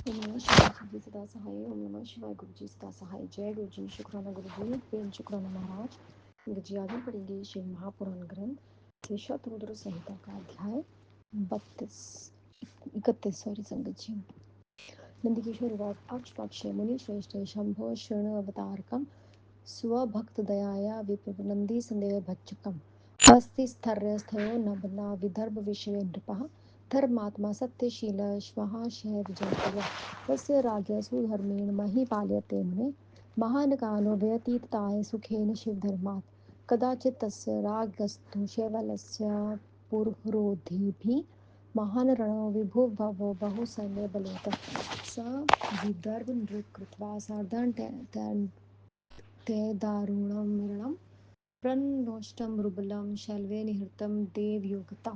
ओम नमः शिवाय जी सदा सहाय। ओम नमः शिवाय गुरु जी सदा सहाय। जय गुरु जी, शुक्राना गुरु जी, प्रेम शुक्राना महाराज। गुरु जी आगे पढ़ेंगे शिव महापुराण ग्रंथ शतरुद्र संहिता का अध्याय 31 सॉरी संगत जी। नंदिकेश्वर उवाच अक्षपाक्ष मुनिश्रेष्ठ शंभो शरण अवतारकम स्वभक्तदयाया विप्रनन्दी सन्देहभज्जकम् अस्ति स्थैर्यस्थयो नभना विदर्भ विषये नृपः धर्मात्मा सत्यशीलः श्वः शैव जयप्रियः तस्य राज्ञः सुधर्मेण मही पाल्यते मुने महान् कालो व्यतीताय सुखेन शिवधर्मात् कदाचित् तस्य राज्ञस्तु शैवलस्य पुरोहिभिः महान् रणो विभुर्भवो बहुसैन्यबलोतः स विदर्भनृक् कृत्वा सार्धं ते दारुणं मरणं प्रन्नोष्टं रुबलं शैल्वे निहृतं देवयोगता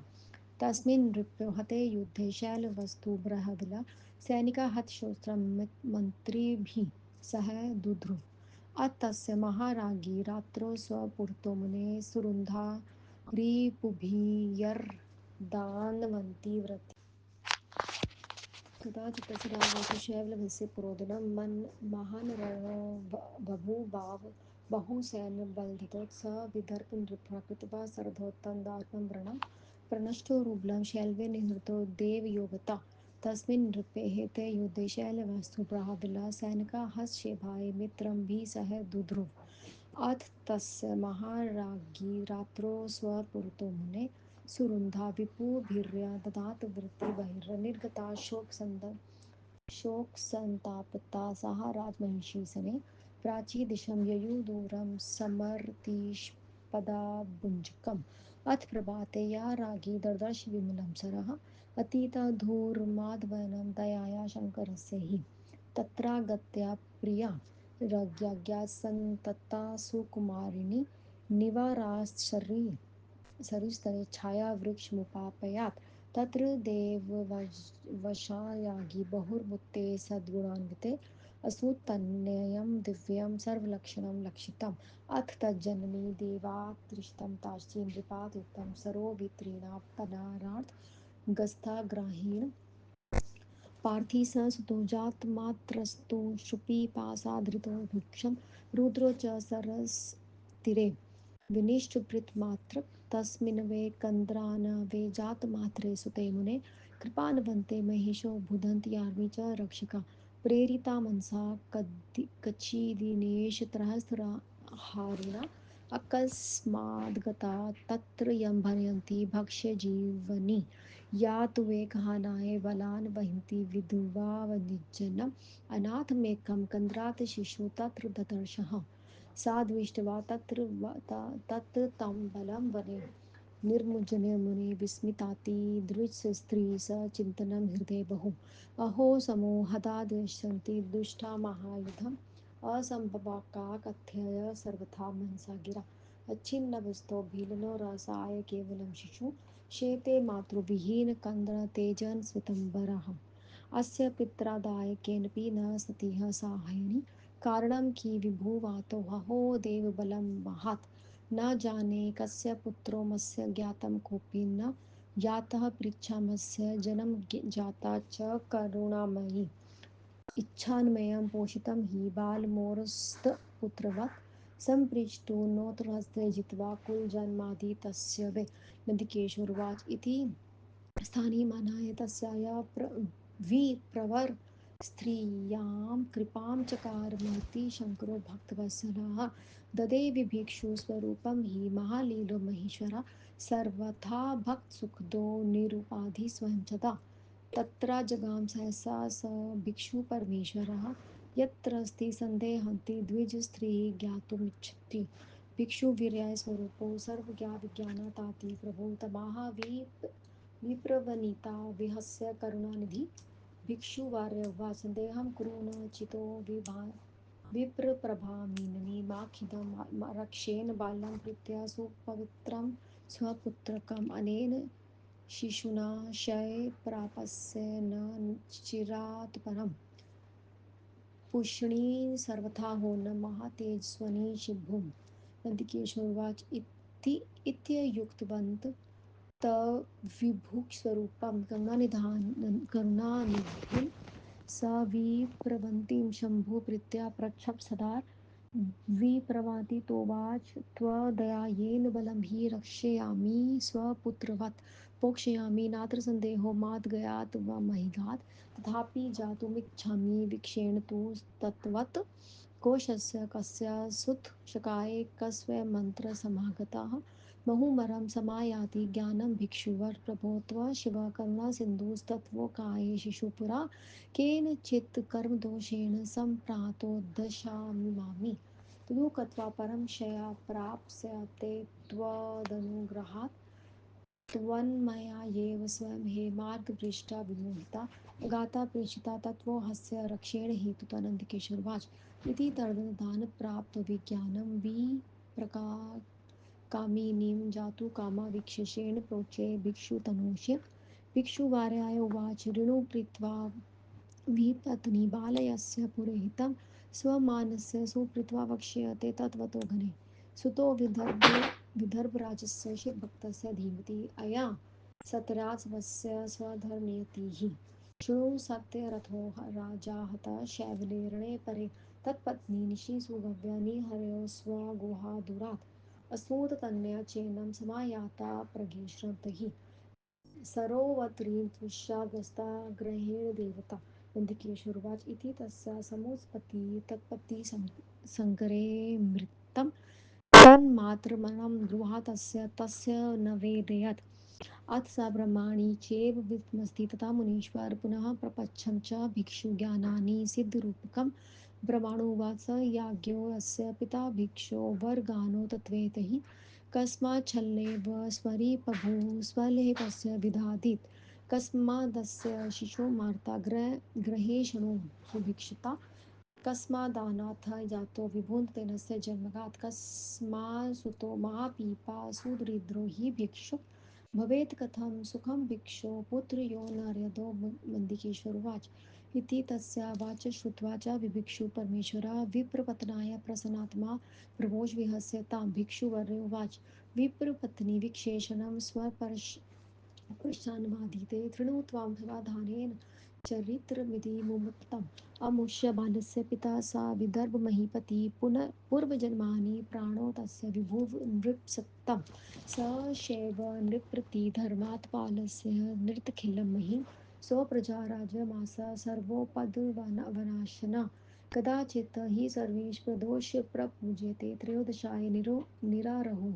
तस्मिन् नृपो हते युद्धे शैलवस्तु बृहद्ला सैनिका हतशोस्त्रं मन्त्रिभिः सह दुध्रुव अतस्य महाराज्ञी रात्रौ स्वपुरतो मुने सुरुन्धा रिपुभिर्दानवन्ती व्रती कदाचित् तस्य राजस्य शैवलभस्य पुरोदिनं महान् रणो बभूवाव बहुसैन्यबलधृतो स विदर्भनृपः कृत्वा शरथोत्तमदारुणं व्रणं प्रनष्टो रुबलं शैल्वे निहृतो देवयोगता तस्मिन् नृपे हेते युद्धे शैलवस्तु बृहद्ला सैनिका हस्तक्षेपाय मित्रं सह दुध्रुव अथ तस्य महाराज्ञी रात्रौ स्वपुरतो मुने सुरुन्धा विपुभिर्या ददात वृत्तिबहिर्निर्गता शोकसन्तापता सह राजमहिषी सने प्राचीदिशं ययुर्दूरं समर्तिष्पदाभुञ्जकम् अथ प्रभाते या राज्ञी ददर्श विमलं सरः अतीता धूर्माद्वयनं दयाया शङ्करस्य हि तत्रागत्या प्रिया राज्ञा सन्तता सुकुमारिणी निवाराश्चर्ये सरिस्तरे छायावृक्षमुपापयात् तत्र देववशायागी बहुर्मुक्ते सद्गुणान्विते असुतन्यं दिव्यं सर्वलक्षणं लक्षितम् अथ तज्जननी देवात्रिष्टं ताश्ची नृपात्युक्तं सरोवित्रीणापनारात् गस्ताग्राहीण पार्थी स सुतो जातमात्रस्तु शुपिपासाधृतो भिक्षं रुद्रो च सरस्तीरे विनिष्टभृतमात्र तस्मिन् वै कन्द्रान वै जातमात्रे सुते मुने कृपान्वन्ते महिषो भुदन्त्यार्मि च रक्षका प्रेरिता मनसा कच्चिदिनेशत्रहस्रहारिणा अकस्माद्गता तत्र यं भनयन्ति भक्ष्यजीवनि या तु वेकहानाय बलान् वहन्ति विधुवावनिजनम् अनाथमेकं कन्द्रातशिशु तत्र ददर्शः सा दृष्ट्वा तत्र तं बलं वने निर्मुजने मुने विस्मितातिदृशस्त्री स चिन्तनं हृदये बहु अहो समूहदाद्यशन्ति दुष्टा महायुधम् असम्भवा का कथय सर्वथा मनसा गिरा अच्छिन्नवस्तो भीलनो रसाय केवलं शिशु शेते मातृविहीनकन्द्र तेजन्स्वितम्बरः अस्य पित्रादायकेनपि न सतीह साहाय्यनि कारणं कि विभुवातो हहो देवबलं महात् न जाने कस्य पुत्रोऽमस्य ज्ञातं कोऽपि न यातः पृच्छामस्य जनं जाता च करुणामयी इच्छान्मयं पोषितं हि बालमोरस्तपुत्रवत् सम्पृष्टो नोतरहस्ते जित्वा कुलजन्मादि तस्य वै नन्दिकेशोर्वाच इति स्थानीयमानाय तस्याः विप्रवर स्त्रियां कृपां चकार महती शङ्करो भक्तवत्सलः ददे विभिक्षुस्वरूपं हि महालीलो महेश्वरः सर्वथा भक्तसुखदो निरुपाधि स्वयं सदा तत्र जगाम सहसा स भिक्षुपरमेश्वरः यत्रास्ति सन्देहन्ति द्विजस्त्रीः ज्ञातुमिच्छति भिक्षुवीर्याय स्वरूपो सर्वज्ञविज्ञानताति प्रभो तमाह विप्रवनिता विहस्य करुणानिधि भिक्षुवार्य उवाच सन्देहं कुरु न चितो विप्रप्रभामिननि माखिदं रक्षेण बालं प्रीत्या सुपवित्रं स्वपुत्रकम् अनेन शिशुना शयप्रापस्य न चिरात् परम् पुष्णि सर्वथा हो न महातेजस्विनी शिभुम् नन्दिकेशोर्वाच इत्युक्तवन्तः तविभुक्स्वरूपं करुणानिधिं स विप्रवन्तीं शम्भु प्रीत्या प्रक्षप सदा विप्रवाति तोवाच त्वदयायेन बलं हि रक्षयामि स्वपुत्रवत् पोषयामि नात्र सन्देहो माद्गयात् वा महिघात् तथापि जातुमिच्छामि वीक्षेण तु तत्त्वत् कोशस्य कस्य सुतशकाय कस्वमन्त्रसमागताः बहुमरं समायाति ज्ञानं भिक्षुवर प्रभो त्व शिव करुणासिन्धुस्तत्त्वकाये शिशुपुरा केनचित् कर्मदोषेण सम्प्राप्तोद्दशामिमामि तदु कत्वा परं क्षया प्राप्स्यते त्वदनुग्रहात् त्वन्मया एव स्वयं हे मार्गभ्रष्टा विमोहिता गाता प्रेषिता तत्त्वोऽहस्य रक्षेण हेतुत्वानन्दकेशोर्वाच इति तदनुदानप्राप्तविज्ञानं विप्रकामिनीं जातु कामा वीक्षेण प्रोचे भिक्षुतनूष्य भिक्षुवार्याय उवाच ऋणु कृत्वा विपत्नी बालयस्य पुरोहितं स्वमानस्य सुकृत्वा वक्ष्यते तद्वतो घने सुतो विदर्भराजस्य शिवभक्तस्य धीमति अया सतराजवस्य स्वधर्मयतिः शृणु सत्यरथो राजा हतः शैवले रणे परे तत्पत्नी निशिसुगव्या निहर्यो स्वगुहादुरात् असूततनया चेनं समायाता प्रगेश्रद्धिः सरोवत्रीं तुष्याग्रस्ता ग्रहेण देवता नन्दिकेशोर्वाच इति तस्या समुत्पत्तिः तत्पत्तिसङ्करे मृतं तन्मातर्मरणं गृहा तस्य न वेदयत् अथ स ब्रह्माणि चैव विद्मस्ति तथा मुनीश्वर पुनः प्रपञ्चं च भिक्षुज्ञानानि सिद्धरूपकं ब्रह्माणुवाच स याज्ञोऽस्य पिता भिक्षो वरगानो तत्त्वेति कस्माच्छलेव स्वरिपभुः स्वलेपस्य विधातीत् कस्मादस्य शिशो मार्ता ग्रहेषणो सुभिक्षिता कस्मादानाथ जातो विभुन्ततेनस्य जन्मगात् कस्मात्सुतो महापीपा सुदरिद्रो हि भिक्षुक भवेत् कथं सुखं भिक्षो पुत्र्यो नार्यदो मन्दिकेश्वरवाच इति तस्या वाच श्रुत्वा च विभिक्षु परमेश्वरः विप्रपत्नाय प्रसन्नात्मा प्रभोज्विहस्य तां भिक्षुवर्योवाच विप्रपत्नी विक्षेषणं पश्चान्वादीते शृणु त्वां समाधानेन चरित्रमिति मुमुक्तम् अमुष्य बालस्य पिता सा विदर्भमहीपति पुनः पूर्वजन्मानि प्राणो तस्य विभुव नृपसत्तं स शैव नृप्रति धर्मात् बालस्य नृतखिलं मही स्वप्रजा राजमास सर्वोपद्रवनाशना कदाचित् हि सर्वेश प्रदोष प्रपूज्यते त्रयोदशाय निरारहो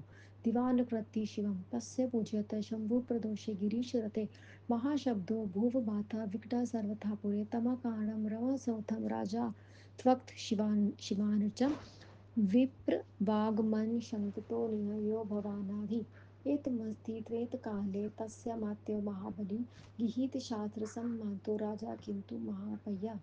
दिवानकृति शिवं तस्य पूज्यत शम्भुप्रदोषे गिरीशरते महाशब्दो भुवभाथा विकटा सर्वथा पुरे तमकाणं रवसौथं राजा त्वक् शिवानर्चं विप्रवाग्मनशङ्कितो निहयो भवानाधि एतमस्ति त्रेतकाले तस्य मात्यो महाबली गृहीतशास्त्रसम्मातो राजा किन्तु महापय्या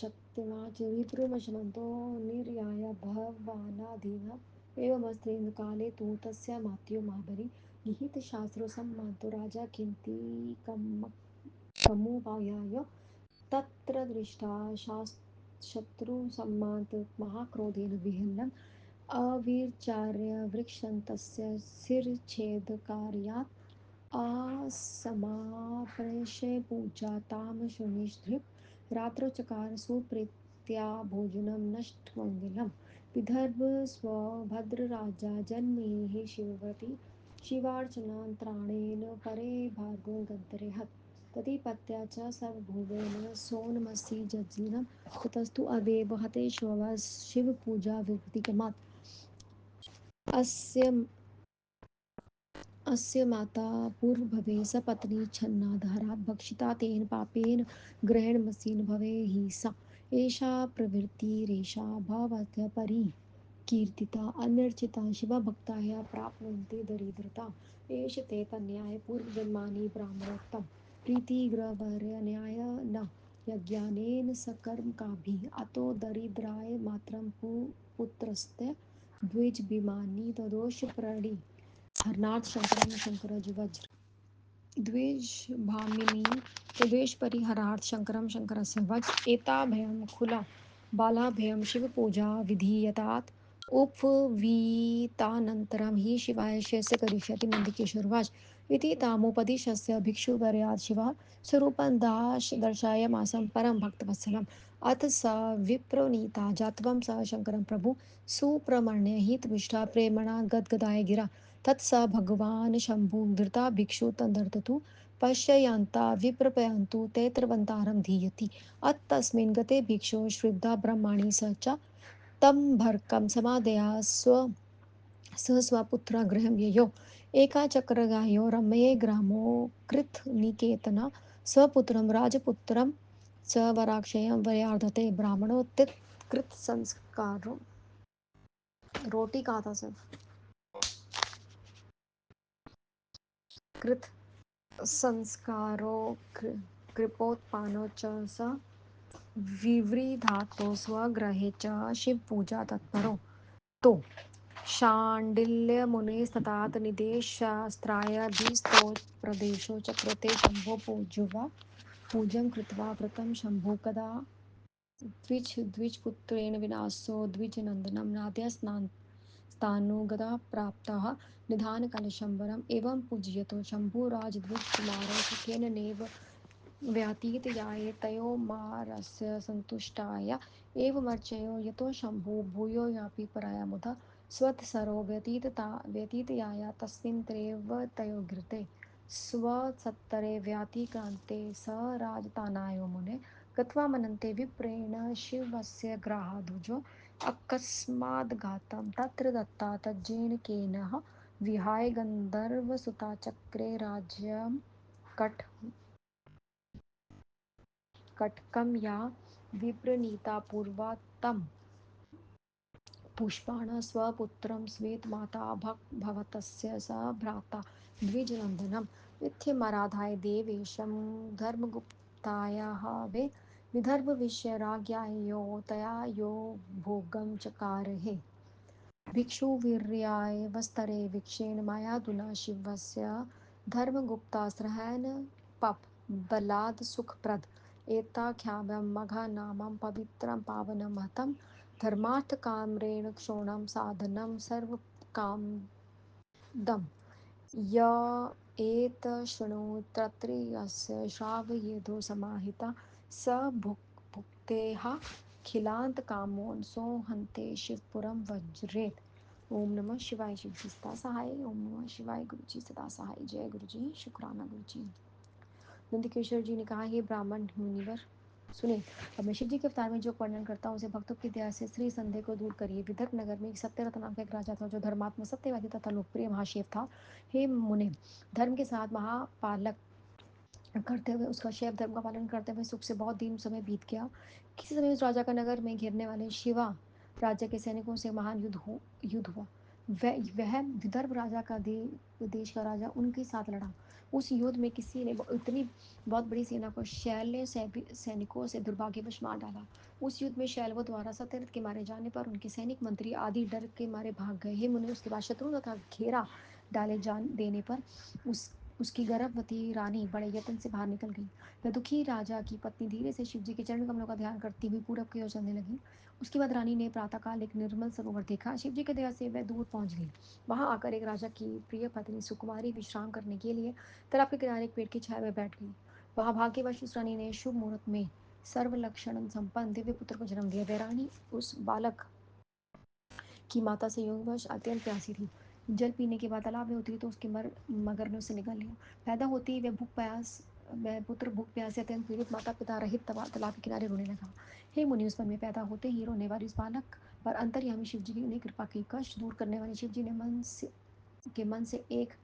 शक्तिमाच विप्रुमशमन्तो निर्याय भवानाधीनः एवमस्त्रेन्दुकाले तु तस्य मात्यो महाबली गृहीतशास्त्रसम्मातो राजा कमुपायाय तत्र दृष्टा शत्रुसम्मात् महाक्रोधेन विहल्लम् अविचार्य वृक्षन्तस्य शिरच्छेदकार्यात् असमाप्रेष्य पूजा तां शुनिधृक् रात्रौ चकार सुप्रीत्या भोजनं नष्टमङ्गलं विदर्भ स्वभद्रराजा जन्मेः शिवव्रती शिवार्चनान्त्राणेन परे भार्गो गन्तरे हत ततिपत्या च सर्वभुवेन सोनमसि जज्जिनं ततस्तु अदेव हते शिवपूजा विधिक्रमात् अस्य अस्य माता पूर्वभवे सपत्नी छन्नाधारात् भक्षिता तेन पापेन ग्रहणमसीन भवे हि सा एषा प्रवृत्तिरेषा भवत्य परिकीर्तिता अन्यर्चिता शिवभक्ताय प्राप्नुवन्ति दरिद्रता एष ते तन्याय पूर्वजन्मानि ब्राह्मणोक्तं प्रीतिग्रहवर्यन्याय न यज्ञानेन सकर्मकाभिः अतो दरिद्राय मात्रं पुत्रस्य द्विजभिमानी तदोषप्रणि हरनाथ शंकरं शंकरज्वज्र द्विषभामिनी द्वेषपरिहरार्थ शंकरं शंकरस्य वज्र एताभयं खुला बालाभयं शिवपूजा विधीयतात् उपवीतानन्तरं हि शिवाय शेषस्य करिष्यति नन्दिकेश्वरवाच इति तामुपदिशस्य भिक्षुवर्यात् शिवः स्वरूपं दर्शयामासं परं भक्तवत्सलम् अथ स विप्रोनीता जात्वं स शङ्करं प्रभु सुब्रह्मण्यहितविष्टा प्रेमणा गद्गदाय गिरा तत्स भगवान् शम्भु धृता भिक्षु तन्दर्ततु पश्यन्ता विप्रपयन्तु तैत्रवन्तारं धीयति अतस्मिन् गते भिक्षु श्रद्धा ब्रह्माणि स च तं भर्कं समादया स स्वपुत्रगृहं ययौ एकाचक्रगायो रम्ये ग्रामो कृतनिकेतन स्वपुत्रं राजपुत्रं च वराक्षयं वयार्धते ब्राह्मणोत्थितकृतसंस्कारो रोटी कहा था सिर्फ कृत संस्कारो कृपोत्पानो च स विव्रीधातो स्वगृहे च शिवपूजा तत्परो तो शाण्डिल्यमुनिस्ततात निदेशस्त्राय प्रदेशो चक्रते शम्भो पूज्युवा पूज्यं कृत्वा व्रतं शम्भो कदा द्विजपुत्रेण विनाशो द्विजनन्दनं नाद्यस्नानुगदा प्राप्तः निधानकलशम्बरम् एवं पूजयतो शम्भुराजद्विजकुमारं सुखेन नैव व्यतीतयाय तयोर्मारस्य सन्तुष्टाय एवमर्चयो यतो शम्भुः भूयो यापि पराया मुदा स्वत्सरो व्यतीतयाय तस्मिन् त्रैवतयोर्घृते स्वसत्तरे व्यातिक्रान्ते स राजतानायो मुने गत्वा मनन्ते विप्रेण शिवस्य ग्राहादुजो अकस्माद्घातं तत्र दत्ता तज्जेनकेनः विहाय गन्धर्वसुता चक्रे राज्यं कट कटकं या विप्रणीता पूर्वा तं पुष्पाण स्वपुत्रं स्वेतमाता भवतस्य स भ्राता द्विजनन्दनं इत्थमराधाय देवेशं धर्मगुप्तायाः वे विदर्भविषयराज्ञायो तया यो भोगं चकारे भिक्षुवीर्याय वस्तरे वीक्षेण मायाधुना शिवस्य धर्मगुप्ताश्रयेण पप बलात् सुखप्रद एताख्यानं मघनामं पवित्रं पावनं हतं धर्मार्थकाम्रेण क्षोणं साधनं सर्वकामदम् य एतशृणुतत्त्रयस्य श्रावयेदो समाहिता स भुक्तेः खिलान्तकामोन् सोहन्ते शिवपुरं वज्रेत् ओम नमः शिवाय शिव जी सदा सहाय ओम नमः शिवाय गुरु जी सदा सहाय जय गुरु जी शुक्राना गुरु जी नंदकिशोर जी ने कहा हे ब्राह्मण मुनिवर सुने अब मैं शिव जी के अवतार में जो वर्णन करता हूँ उसे भक्तों की दया से श्री संदेह को दूर करिए विदर्भ नगर में एक सत्यरथ नाम का एक राजा था जो धर्मात्मा सत्यवादी तथा लोकप्रिय महाशिव था हे मुने धर्म के साथ महापालक करते हुए उसका शैव धर्म का पालन करते हुए सुख से बहुत दिन समय बीत गया किसी समय उस राजा का नगर में घिरने वाले शिवा राज्य के सैनिकों से महान युद्ध हुआ वह विदर्भ राजा का देश का राजा उनके साथ लड़ा उस युद्ध में किसी ने इतनी बहुत बड़ी सेना को शैल्य सैनिकों से दुर्भाग्यवश मार डाला उस युद्ध में शैलवों द्वारा सत्यरथ के मारे जाने पर उनके सैनिक मंत्री आदि डर के मारे भाग गए हे मुने उसके बाद शत्रु तथा घेरा डाले जान देने पर उस उसकी गर्भवती रानी बड़े यत्न से बाहर निकल गई वह दुखी राजा की पत्नी धीरे से शिव जी के चरण कमलों का ध्यान करती हुई पूरब की ओर चलने लगी उसके बाद रानी ने प्रातःकाल एक निर्मल सरोवर देखा शिव जी के दया से वह दूर पहुंच गई वहां आकर एक राजा की प्रिय पत्नी सुकुमारी विश्राम करने के लिए तालाब के किनारे एक पेड़ की छाया में बैठ गई वहां भाग्यवश उस रानी ने शुभ मुहूर्त में सर्व लक्षण संपन्न दिव्य पुत्र को जन्म दिया वह रानी उस बालक की माता संयोगवश अत्यंत प्यासी थी जल पीने के बाद तालाब में उतरी तो उसके मगर ने उसे निगल लिया पैदा होते ही वह पुत्र भूख प्यास से अत्यंत पीड़ित माता पिता रहित तालाब के किनारे रोने लगा हे मुनि उस पर में पैदा होते ही रोने वाली उस बालक पर अंतर्यामी शिव जी ने कृपा की कष्ट दूर करने वाले शिव जी ने मन से एक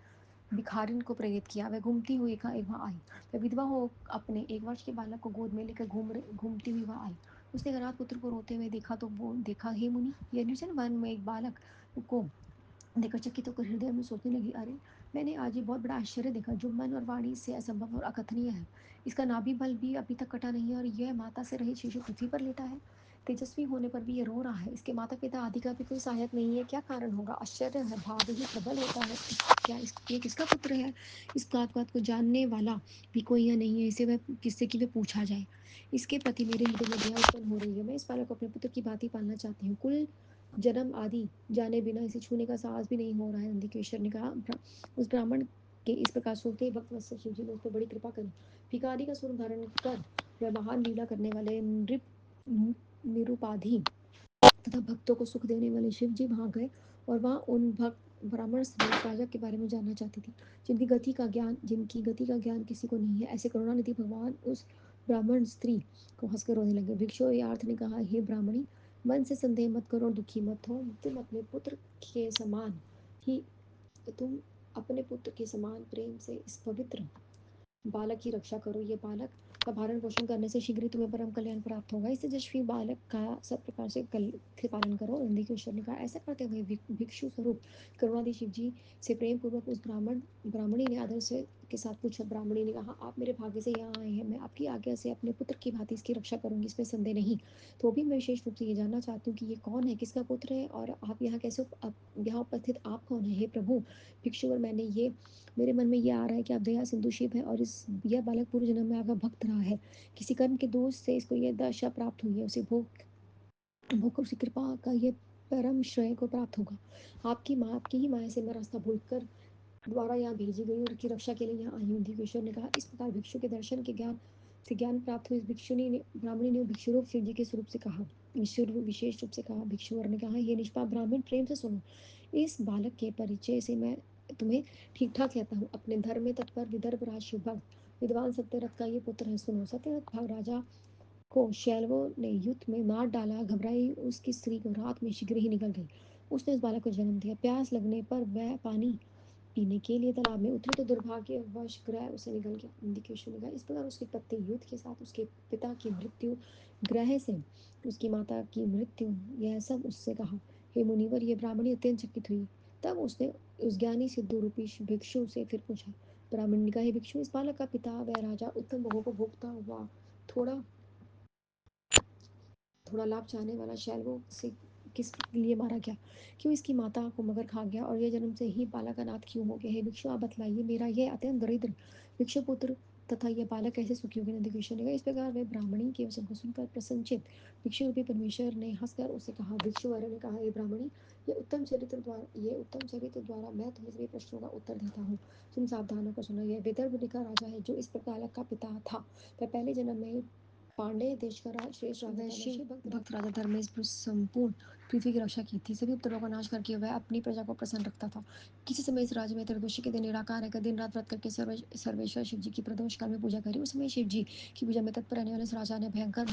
भिखारिन को प्रेरित किया वह घूमती हुई एक वहाँ आई वह विधवा हो अपने 1 वर्ष के बालक को गोद में लेकर घूमती हुई वहाँ आई उसने अनाथ पुत्र को रोते हुए देखा तो वो देखा हे मुनि यह निर्जन वन में एक बालक को देखकर चकित होकर हृदय में सोचने लगी अरे मैंने आज ये बहुत बड़ा आश्चर्य देखा जो मन और वाणी से असंभव और अकथनीय है इसका नाभि बल भी अभी तक कटा नहीं है और यह माता से रहित शिशु पृथ्वी पर लेटा है तेजस्वी होने पर भी ये रो रहा है इसके माता पिता आदि का भी कोई सहायक नहीं है क्या कारण होगा आश्चर्य है भाव ही प्रबल होता है क्या ये किसका पुत्र है इस बात को जानने वाला भी कोई यहाँ नहीं है इसे वह किससे कि वह पूछा जाए इसके प्रति मेरे हृदय में दया उत्पन्न हो रही है मैं इस बालक को अपने पुत्र की भांति पालना चाहती हूँ कुल जन्म आदि जाने बिना इसे छूने का साहस भी नहीं हो रहा है। नंदीकेश्वर ने कहा, उस ब्राह्मण के इस प्रकार सोचते ही भक्त वत्सल शिव जी ने उस पर बड़ी कृपा करी। भिखारी का स्वरूप धारण कर वह महान लीला करने वाले निरुपाधि तथा भक्तों को सुख देने वाले शिव जी वहां गए और वहां उन भक्त ब्राह्मण स्त्री राजा के बारे में जानना चाहती थी, जिनकी गति का ज्ञान किसी को नहीं है। ऐसे करुणानिधि भगवान उस ब्राह्मण स्त्री को हंसकर रोने लगे। भिक्षु यार्थ ने कहा, हे ब्राह्मणी, मन से संदेह मत करो और दुखी मत हो। ही तुम अपने पुत्र के समान प्रेम से इस पवित्र बालक की रक्षा करो। ये बालक का भरण पोषण करने से शीघ्र ही तुम्हें परम कल्याण प्राप्त होगा। इस यशस्वी बालक का सब प्रकार से पालन करो। नंदीकेश्वर ने कहा, ऐसा करते हुए भिक्षु स्वरूप करुणादि शिव जी से प्रेम पूर्वक उस ब्राह्मणी ने आदर से के साथ पूछा। ब्राह्मणी ने कहा, आप मेरे भाग्य से यहाँ आए हैं, मैं आपकी आज्ञा से अपने पुत्र की भांति इसकी रक्षा करूंगी, इसमें संदेह नहीं। तो भी मैं विशेष रूप से ये जानना चाहती हूँ कि ये कौन है, किसका पुत्र है, और आप यहाँ कैसे यहाँ उपस्थित आप कौन है। हे प्रभु भिक्षुवर, मेरे मन में यह आ रहा है कि आप दया सिंधु शिव है और यह बालक पूर्व जन्म में आपका भक्त रहा है। किसी कर्म के दोष से इसको यह दशा प्राप्त हुई है। उसे भोग कर उसी कृपा का ये परम श्रेय को प्राप्त होगा। आपकी ही माया से मैं रास्ता भूलकर द्वारा यहाँ भेजी गई और की रक्षा के लिए यहाँ आई हूँ। ईश्वर ने कहा, इस प्रकार भिक्षु के दर्शन के ज्ञान प्राप्त हुई। इस भिक्षुनी ने ब्राह्मणी ने भिक्षु रूप शिव जी के स्वरूप से कहा, विशेष रूप से कहा। भिक्षुवर ने कहा, ये निष्पाप ब्राह्मण, प्रेम से सुनो। इस बालक के परिचय से मैं तुम्हें ठीक ठाक कहता हूँ। अपने धर्म में तत्पर विदर्भ राज शिव भक्त विद्वान सत्यरथ का ये पुत्र है। सुनो। सत्यरथ राजा को शैलवों ने युद्ध में मार डाला। घबराई उसकी स्त्री को रात में शीघ्र ही निकल गई। उसने उस बालक को जन्म दिया। प्यास लगने पर वह पानी पीने के लिए तालाब में उतरी तो दुर्भाग्यवश ग्रह उसे निगल गया। इंदिकेशन ने कहा, इस प्रकार उसके पति युद्ध के साथ उसके पिता की मृत्यु, ग्रह से उसकी माता की मृत्यु, यह सब उससे कहा। हे मुनिवर, यह ब्राह्मणी अत्यंत चकित हुई। तब उसने उस ज्ञानी सिद्धू रूपी भिक्षु से फिर पूछा। ब्राह्मण ने कहा, हे भिक्षु, इस बालक का पिता वह राजा उत्तम भोगों को भोगता हुआ थोड़ा थोड़ा लाभ चाहने वाला शैलवों से किस लिए मारा गया? क्यों इसकी माता को मगर खा गया और यह जन्म से ही बालक अनाथ क्यों हो गया? हे भिक्षु, आप बतलाइए, मेरा यह अत्यंत दरिद्र भिक्षु पुत्र तथा यह बालक कैसे सुखी हो गए? नंदकिशोर ने कहा, इस प्रकार वे ब्राह्मणी के वचन को सुनकर प्रसन्नचित भिक्षु रूपी परमेश्वर ने हंसकर उसे कहा। भिक्षु वर्य ने कहा, हे ब्राह्मणी, ये उत्तम चरित्र द्वारा मैं तुम्हें सभी प्रश्नों का उत्तर देता हूँ। तुम सावधान होकर सुनो। यह विदर्भ का राजा है जो इस प्रकार का पिता था। वह पहले जन्म में पांडेय देश का श्रेष्ठ राजा था। शिव भक्त राजा धर्मेश संपूर्ण पृथ्वी की रक्षा की थी। सभी उपद्रवों का नाश करके वह अपनी प्रजा को प्रसन्न रखता था। किसी समय इस राज्य में त्रयोदशी के दिन निराकार रहकर दिन रात व्रत करके सर्वेश्वर शिव जी की प्रदोष काल में पूजा करी। उस समय शिव जी की पूजा में तत्पर रहने वाले इस राजा ने भयंकर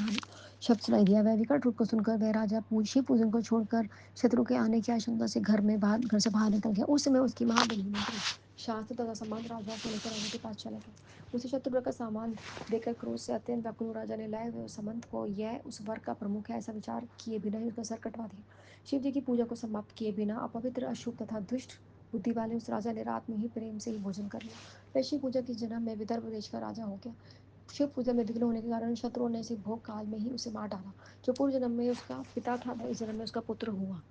शब्द सुनाई दिया। वह विकट रूप को सुनकर वह राजा शिव पूजन को छोड़कर शत्रु के आने की आशंका से घर से बाहर निकल गया। उस समय उसकी महाबली मंत्री शास्त्र तथा संबंध राजा को लेकर राजा के पास चला गया। उसे शत्रु का सामान देखकर क्रोध से अत्यंत व्याकुल राजा ने लाए हुए उस समंत को यह उस वर्ग का प्रमुख है ऐसा विचार किए बिना ही उसका सर कटवा दिया। शिव जी की पूजा को समाप्त किए बिना अपवित्र अशुभ तथा दुष्ट बुद्धि वाले उस राजा ने रात में ही प्रेम से ही भोजन कर लिया। वह शिव पूजा के जन्म में विदर्भ देश का राजा हो गया। शिव पूजा में विघ्न होने के कारण शत्रुओं ने इसे भोग काल में ही उसे मार डाला। जो पूर्व जन्म में उसका पिता था वह इस जन्म में उसका पुत्र हुआ।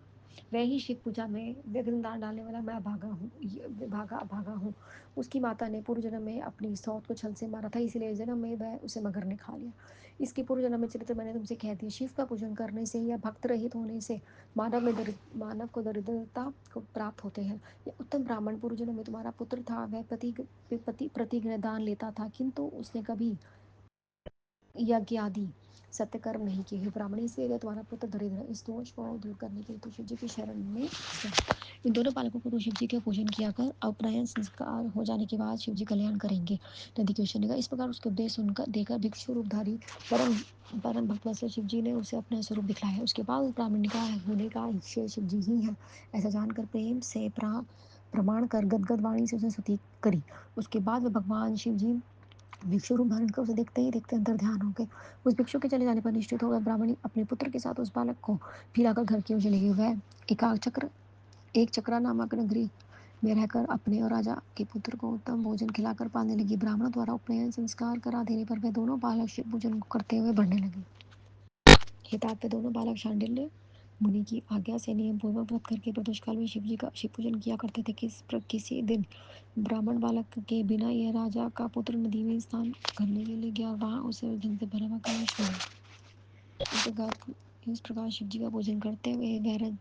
वह ही शिव पूजा में विघ्न डालने वाला मैं भागा हूँ। उसकी माता ने पूर्व जन्म में अपनी सौत को छल से मारा था, इसलिए इस जन्म में वह उसे मगर ने खा लिया। इसकी पूर्व जन्म में चरित्र मैंने तुमसे कह दिया। शिव का पूजन करने से या भक्त रहित होने से मानव को दरिद्रता को प्राप्त होते हैं। यह उत्तम ब्राह्मण पूर्व जन्म में तुम्हारा पुत्र था। वह प्रतिग्रह दान लेता था, किंतु उसने कभी यज्ञ आदि सत्यकर्म नहीं किए। हे ब्राह्मणी, इसलिए तुम्हारा पुत्र दरिद्र है। इस दोष को दूर करने के लिए तू शिव जी की शरण में जा। इन दोनों बालकों को तू शिव जी के पूजन किया कर। उपनयन संस्कार हो जाने के बाद शिव जी कल्याण करेंगे। नंदीकेश्वर ने कहा, इस प्रकार उसके उपदेश सुनकर देकर भिक्षु रूपधारी परम परम भक्त वत्सल शिव जी ने उसे अपना स्वरूप दिखलाया। उसके बाद उस ब्राह्मणी का होने का ईश्वर शिव जी ही है ऐसा जानकर प्रेम से प्रमाण कर गदगद वाणी से उसे स्तुति करी। उसके बाद वह भगवान शिव जी भिक्षु रूप धारण कर उसे देखते ही देखते अंतर ध्यान हो गए। उस भिक्षु के चले जाने पर निश्चित हो गया। ब्राह्मणी अपने पुत्र के साथ उस बालक को फिराकर घर की ओर चली गई। वह एक चक्रा नामक नगरी में रहकर अपने और राजा के पुत्र को उत्तम भोजन खिलाकर पालने लगी। ब्राह्मणों द्वारा उपनयन संस्कार करा देने पर वे दोनों बालक शिव पूजन करते हुए बढ़ने लगे। हितात पे दोनों बालक शांडिल्य मुनि की आज्ञा से नियम पूर्वक व्रत करके प्रदोष काल में शिव पूजन किया करते थे। किसी दिन ब्राह्मण बालक के बिना यह राजा का पुत्र नदी में स्नान करने के लिए गया और वहां उसे उस ढंग से भरा हुआ कलश मिला। इस प्रकार शिव जी का पूजन करते हुए वह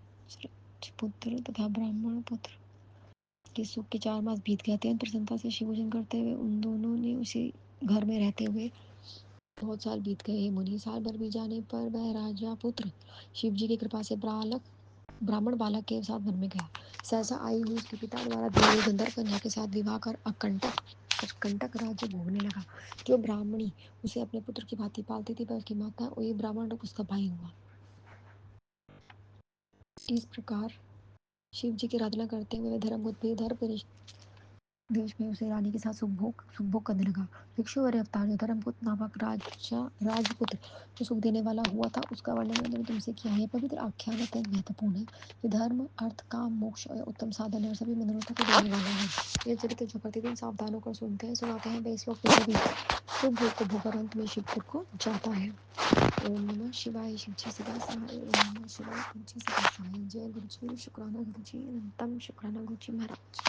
पुत्र तथा ब्राह्मण पुत्र के सुख के 4 मास बीत गए थे। प्रसन्नता से शिव पूजन करते हुए उन दोनों ने उसी घर में रहते हुए बहुत साल बीत गए। हे मुनि, साल भर बीत जाने पर वह राजा पुत्र शिव जी की कृपा से ब्राह्मण बालक के साथ वन में गया। सहसा आई हुई उसके पिता द्वारा दी हुई गंधर्व कन्या के साथ विवाह कर कंटक राज्य भोगने लगा। जो ब्राह्मणी उसे अपने पुत्र की भांति पालती थी वह उसकी माता, वही ब्राह्मण रूप उसका भाई हुआ। इस प्रकार शिव जी की आराधना करते हुए धर्म देश में उसे रानी के साथ सुख भोग करने लगा। भिक्षुवर्य अवतार जो धर्मपुत्र नामक राजपुत्र जो सुख देने वाला हुआ था, उसका वर्णन मैंने तुमसे किया है। पवित्र आख्यान अत्यंत महत्वपूर्ण है। ये धर्म, अर्थ, काम, मोक्ष और उत्तम साधन है और सभी मनोरथों को देने वाला है। ये चरित्र जो प्रतिदिन सावधान होकर सुनते हैं सुनाते हैं, वे श्लोक में सभी सुख भोग को भोग अंत में शिवपुर को जाता है। ओम नमः शिवाय। शिव जी सदा सहाय। ओम नमः शिवाय। गुरु जी सदा सहाय। जय गुरु जी। शुक्राना गुरु जी। अनंतम शुक्राना गुरु जी महाराज।